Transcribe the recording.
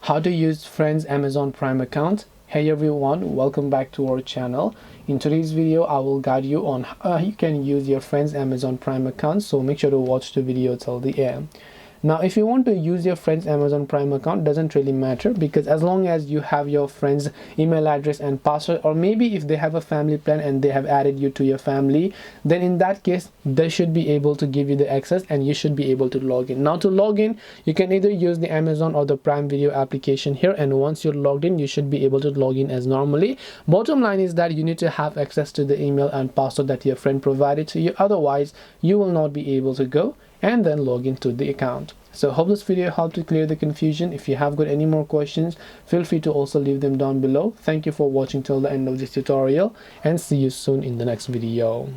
How to use friends Amazon Prime account. Hey everyone, welcome back to our channel. In today's video I will guide you on how you can use your friends Amazon Prime account, so make sure to watch the video till the end. Now if you want to use your friends Amazon Prime account, doesn't really matter, because as long as you have your friends email address and password, or maybe if they have a family plan and they have added you to your family, then in that case they should be able to give you the access and you should be able to log in. Now to log in, you can either use the Amazon or the Prime Video application here, and once you're logged in you should be able to log in as normally. Bottom line is that you need to have access to the email and password that your friend provided to you, otherwise you will not be able to go and then log into the account. So hope this video helped to clear the confusion. If you have got any more questions, feel free to also leave them down below. Thank you for watching till the end of this tutorial, and see you soon in the next video.